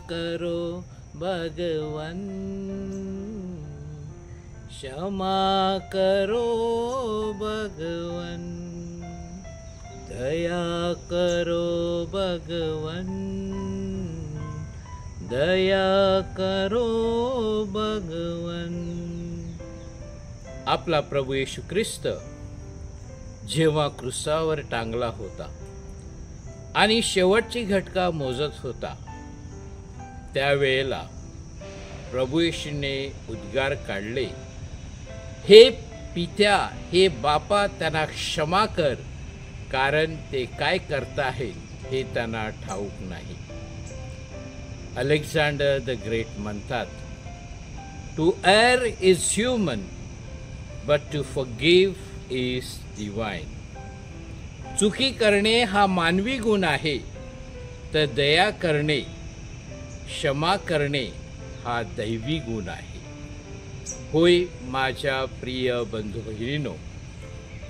करो भगवन, क्षमा करो भगवन, दया करो भगवन, दया करो भगवन. आपला प्रभू येशू ख्रिस्त जेव्हा क्रुसावर टांगला होता आणि शेवटची घटका मोजत होता, त्यावेळेला प्रभू येशूने उद्गार काढले, हे पित्या, हे बापा, त्यांना क्षमा कर, कारण ते काय करत आहेत हे त्यांना ठाऊक नाही. अलेक्झांडर द ग्रेट म्हणतात, to err is human but to forgive is divine. चुकी करणे हा मानवी गुण आहे, तर दया करणे, क्षमा करणे हा दैवी गुण आहे. होय माझ्या प्रिय बंधू भगिनींनो,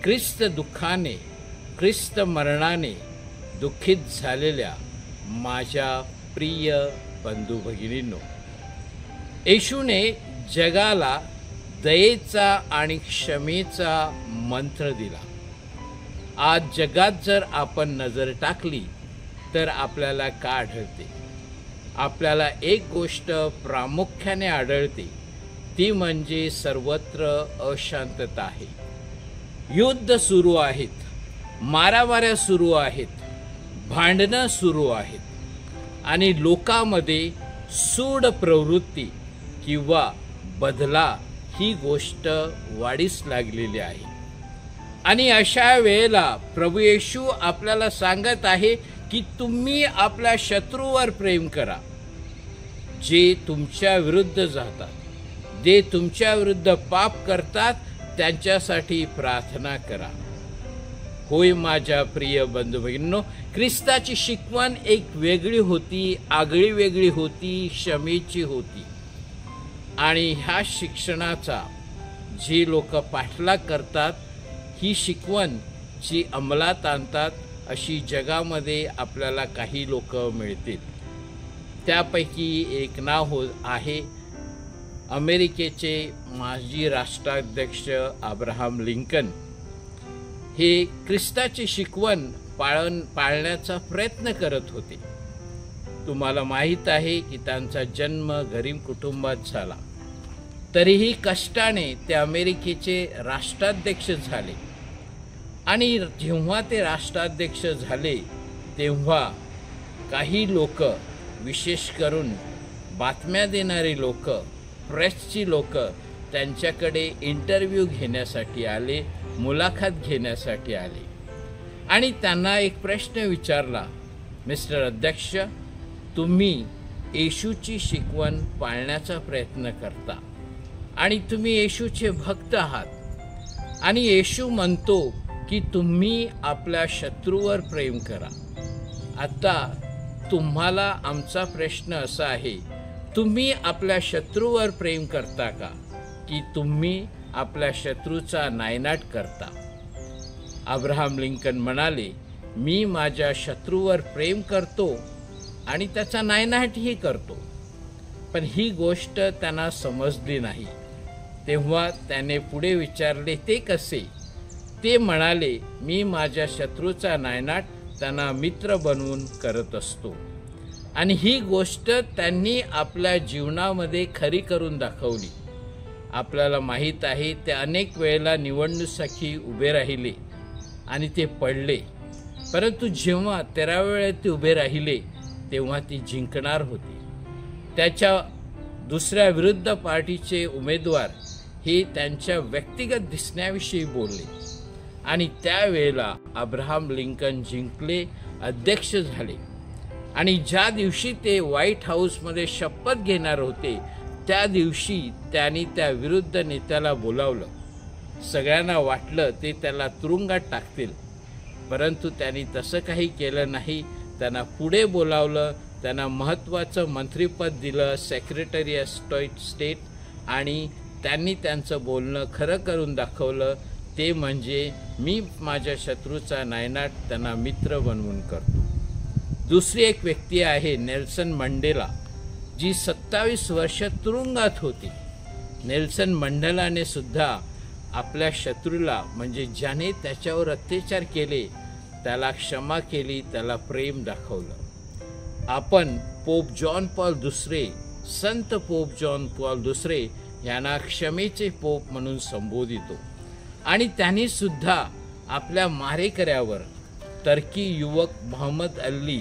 ख्रिस्त दुःखाने, ख्रिस्त मरणाने दुःखित झालेल्या माझ्या प्रिय बंधू भगिनींनो, येशूने जगाला दयेचा आणि क्षमेचा मंत्र दिला. आज जगात जर आपण नजर टाकली तर आपल्याला काय आढळते? आपल्याला एक गोष्ट प्रामुख्याने आढळते, ती म्हणजे सर्वत्र अशांतता आहे. युद्ध सुरू आहेत, मारामाऱ्या सुरू आहेत, भांडणं सुरू आहेत आणि लोकांमध्ये सूड प्रवृत्ती किंवा बदला ही गोष्ट वाढीस लागलेली आहे. आणि अशा वेळेला प्रभू येशू आपल्याला सांगत आहे की तुम्ही आपल्या शत्रूवर प्रेम करा, जे तुमच्या विरुद्ध जातात, जे तुमच्या विरुद्ध पाप करतात, त्यांच्यासाठी प्रार्थना करा. होय माझ्या प्रिय बंधू भगिनींनो, ख्रिस्ताची शिकवण एक वेगळी होती, आगळी वेगळी होती, क्षमेची होती. आणि ह्या शिक्षणाचा जी लोक पाठलाग करतात, ही शिकवण जी अंमलात आणतात, अशी जगामध्ये आपल्याला काही लोक मिळतील. त्यापैकी एक नाव आहे अमेरिकेचे माजी राष्ट्राध्यक्ष अब्राहम लिंकन. हे ख्रिस्ताची शिकवण पाळण्याचा प्रयत्न करत होते. तुम्हाला माहीत आहे की त्यांचा जन्म गरीब कुटुंबात झाला, तरीही कष्टाने ते अमेरिकेचे राष्ट्राध्यक्ष झाले. आणि जेव्हा ते राष्ट्राध्यक्ष झाले तेव्हा काही लोक, विशेष करून बातम्या देणारी लोक, प्रेसची लोक त्यांच्याकडे इंटरव्ह्यू घेण्यासाठी आले, मुलाखत घेण्यासाठी आले आणि त्यांना एक प्रश्न विचारला, मिस्टर अध्यक्ष, तुम्ही येशूची शिकवण पाळण्याचा प्रयत्न करता आणि तुम्ही येशूचे भक्त आहात आणि येशू म्हणतो की तुम्ही आपल्या शत्रूवर प्रेम करा. आता तुम्हाला आमचा प्रश्न असा आहे, तुम्ही आपल्या शत्रूवर प्रेम करता का, की तुम्ही आपल्या शत्रूचा नायनाट करता? अब्राहम लिंकन म्हणाले, मी माझ्या शत्रूवर प्रेम करतो आणि त्याचा नायनाटही करतो. पण ही गोष्ट त्यांना समजली नाही. तेव्हा त्याने पुढे विचारले, ते कसे? ते म्हणाले, मी माझ्या शत्रूचा नायनाट त्यांना मित्र बनवून करत असतो. आणि ही गोष्ट त्यांनी आपल्या जीवनामध्ये खरी करून दाखवली. आपल्याला माहीत आहे, ते अनेक वेळेला निवडणुकीसाठी उभे राहिले आणि ते पडले, परंतु जेव्हा 13 वेळा ते उभे राहिले तेव्हा ती जिंकणार होते. त्याच्या दुसऱ्या विरुद्ध पार्टीचे उमेदवार हे त्यांच्या व्यक्तिगत दिसण्याविषयी बोलले आणि त्यावेळेला अब्राहम लिंकन जिंकले, अध्यक्ष झाले. आणि ज्या दिवशी ते व्हाईट हाऊसमध्ये शपथ घेणार होते त्या दिवशी त्यांनी त्या विरुद्ध नेत्याला बोलावलं. सगळ्यांना वाटलं ते त्याला तुरुंगात टाकतील, परंतु त्यांनी तसं काही केलं नाही. त्यांना पुढे बोलावलं, त्यांना महत्त्वाचं मंत्रिपद दिलं, सेक्रेटरी ऑफ स्टेट, आणि त्यांनी त्यांचं बोलणं खरं करून दाखवलं. ते म्हणजे मी माझ्या शत्रूचा नायनाट त्यांना मित्र बनवून करतो. दुसरी एक व्यक्ती आहे नेल्सन मंडेला. जी 27 वर्ष तुरुंगात होती. नेल्सन मंडेलाने सुद्धा आपल्या शत्रूला, म्हणजे ज्याने त्याच्यावर अत्याचार केले, त्याला क्षमा केली, त्याला प्रेम दाखवलं. आपण पोप जॉन पॉल दुसरे, संत पोप जॉन पॉल दुसरे यांना क्षमेचे पोप म्हणून संबोधितो. आणि त्यांनी सुद्धा आपल्या मारेकऱ्यावर टर्की युवक मोहम्मद अली,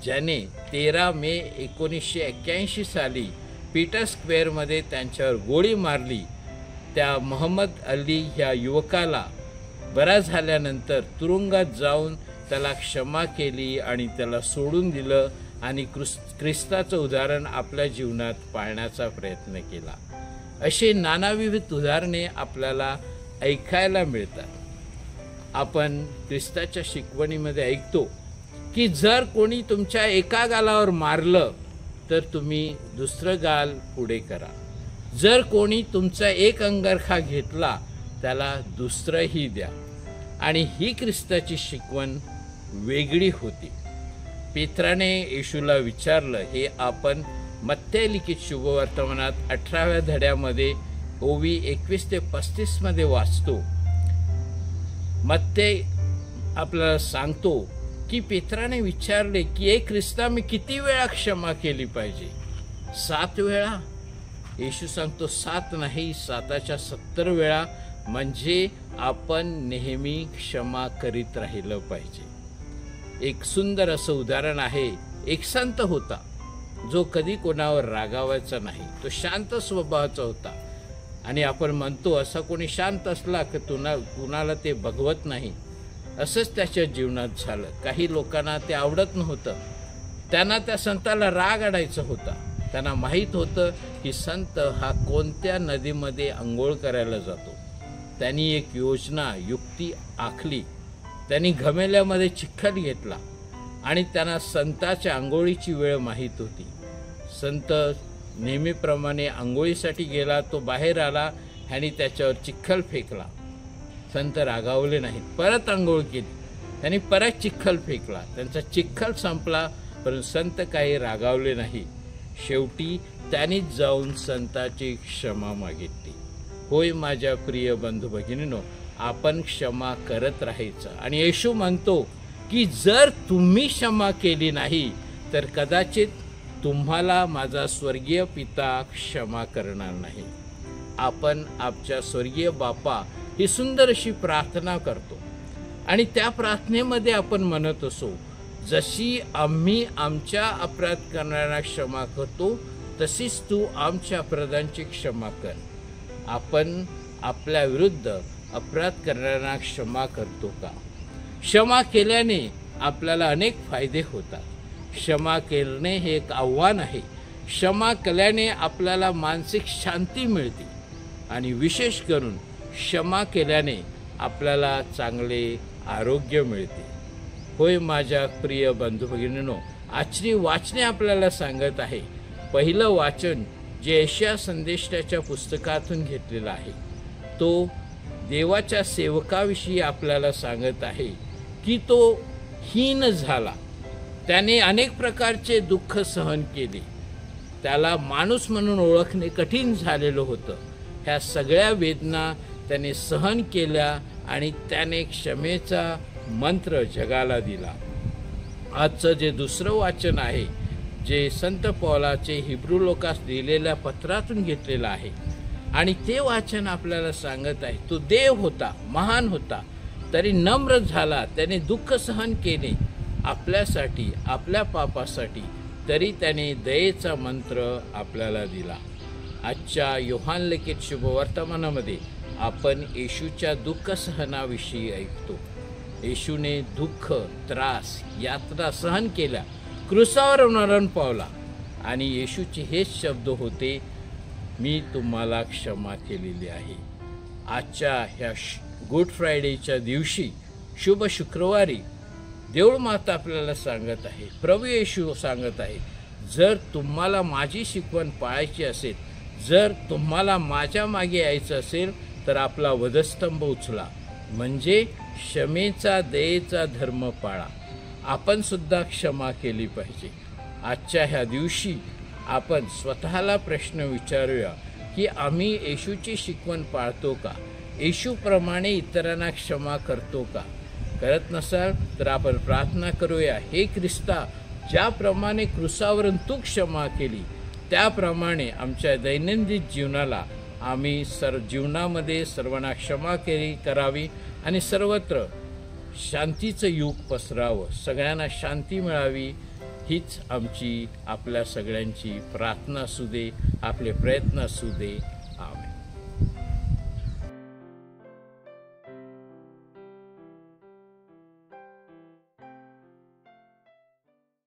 ज्याने 13 मे 1981 साली पीटर स्क्वेअरमध्ये त्यांच्यावर गोळी मारली, त्या मोहम्मद अली ह्या युवकाला बरा झाल्यानंतर तुरुंगात जाऊन त्याला क्षमा केली आणि त्याला सोडून दिलं आणि ख्रिस्ताचं उदाहरण आपल्या जीवनात पाळण्याचा प्रयत्न केला. असे नानाविध उदाहरणे आपल्याला ऐकायला मिळतात. आपण ख्रिस्ताच्या शिकवणीमध्ये ऐकतो की जर कोणी तुमच्या एका गालावर मारलं तर तुम्ही दुसरं गाल पुढे करा. जर कोणी तुमचा एक अंगरखा घेतला त्याला दुसरंही द्या. आणि ही ख्रिस्ताची शिकवण वेगळी होती. पेत्राने येशूला विचारलं, हे आपण मत्ते लिखित शुभवर्तमानात 18व्या धड्यामध्ये ओवी 21 ते 35 मध्ये वाचतो. मत्ते आपल्याला सांगतो की पेत्राने विचारले की एक ख्रिस्ता मी किती वेळा क्षमा केली पाहिजे? 7 वेळा? येशू सांगतो 7 नाही, 7च्या 70 वेळा. म्हणजे आपण नेहमी क्षमा करीत राहिलं पाहिजे. एक सुंदर असं उदाहरण आहे. एक संत होता जो कधी कोणावर रागावायचा नाही. तो शांत स्वभावाचा होता. आणि आपण म्हणतो असा कोणी शांत असला की कुणाला ते बघवत नाही. असंच त्याच्या जीवनात झालं. काही लोकांना ते आवडत नव्हतं. त्यांना त्या संताला राग आणायचा होता. त्यांना माहीत होतं की संत हा कोणत्या नदीमध्ये अंघोळ करायला जातो. त्यांनी एक युक्ती आखली. त्यांनी घमेल्यामध्ये चिखल घेतला आणि त्यांना संताच्या आंघोळीची वेळ माहीत होती. संत नेहमीप्रमाणे आंघोळीसाठी गेला. तो बाहेर आला. ह्याने त्याच्यावर चिखल फेकला. संत रागावले नाहीत. परत आंघोळ केली. त्यांनी परत चिखल फेकला. त्यांचा चिखल संपला, परंतु संत काही रागावले नाही. शेवटी त्यांनीच जाऊन संताची क्षमा मागितली. होय माझ्या प्रिय बंधू भगिनींनो, आपण क्षमा करत राहायचं. आणि येशू म्हणतो की जर तुम्ही क्षमा केली नाही तर कदाचित तुम्हाला माझा स्वर्गीय पिता क्षमा करणार नाही. आपण आमच्या स्वर्गीय बापा ही सुंदर अशी प्रार्थना करतो आणि त्या प्रार्थनेमध्ये आपण म्हणत असो, जशी आम्ही आमच्या अपराध करणाऱ्यांना क्षमा करतो तशीच तू आमच्या अपराधांची क्षमा कर. आपण आपल्या विरुद्ध अपराध करणाऱ्यांना क्षमा करतो का? क्षमा केल्याने आपल्याला अनेक फायदे होतात. क्षमा करणे हे एक आव्हान आहे. क्षमा केल्याने आपल्याला मानसिक शांती मिळते आणि विशेष करून क्षमा केल्याने आपल्याला चांगले आरोग्य मिळते. होय माझ्या प्रिय बंधू भगिनींनो, आजची वाचने आपल्याला सांगत आहे. पहिलं वाचन जे यशाया संदेष्टाच्या पुस्तकातून घेतलेलं आहे, तो देवाच्या सेवकाविषयी आपल्याला सांगत आहे की तो हीन झाला. त्याने अनेक प्रकारचे दुःख सहन केले. त्याला माणूस म्हणून ओळखणे कठीण झालेलं होतं. ह्या सगळ्या वेदना त्याने सहन केल्या आणि त्याने क्षमेचा मंत्र जगाला दिला. आजचं जे दुसरं वाचन आहे, जे संत पौलाचे हिब्रू लोकांस दिलेल्या पत्रातून घेतलेलं आहे आणि ते वाचन आपल्याला सांगत आहे, तो देव होता, महान होता, तरी नम्र झाला. त्याने दुःख सहन केले आपल्यासाठी, आपल्या पापासाठी, तरी त्याने दयेचा मंत्र आपल्याला दिला. आजच्या योहान लिखित शुभवर्तमानामध्ये आपण येशूच्या दुःख सहनाविषयी ऐकतो. येशूने दुःख, त्रास, यातना सहन केल्या, क्रूसावर मरण पावला आणि येशूचे हेच शब्द होते, मी तुम्हाला क्षमा केलेली आहे. आजच्या ह्या गुड फ्रायडेच्या दिवशी, शुभ शुक्रवारी, देऊळ माता आपल्याला सांगत आहे, प्रभू येशू सांगत आहे, जर तुम्हाला माझी शिकवण पाळायची असेल, जर तुम्हाला माझ्या मागे यायचं असेल तर आपला वधस्तंभ उचला, म्हणजे क्षमेचा, दयेचा धर्म पाळा. आपण सुद्धा क्षमा केली पाहिजे. आजच्या ह्या दिवशी आपण स्वतःला प्रश्न विचारूया की आम्ही येशूची शिकवण पाळतो का? येशूप्रमाणे इतरांना क्षमा करतो का? करत नसाल तर आपण प्रार्थना करूया, हे ख्रिस्ता, ज्याप्रमाणे क्रुसावरून तू क्षमा केली त्याप्रमाणे आमच्या दैनंदिन जीवनाला आम्ही जीवनामध्ये सर्वांना क्षमा करावी आणि सर्वत्र शांतीचं युग पसरावं, सगळ्यांना शांती मिळावी, हीच आमची आपल्या सगळ्यांची प्रार्थना असू दे, आपले प्रयत्न असू दे.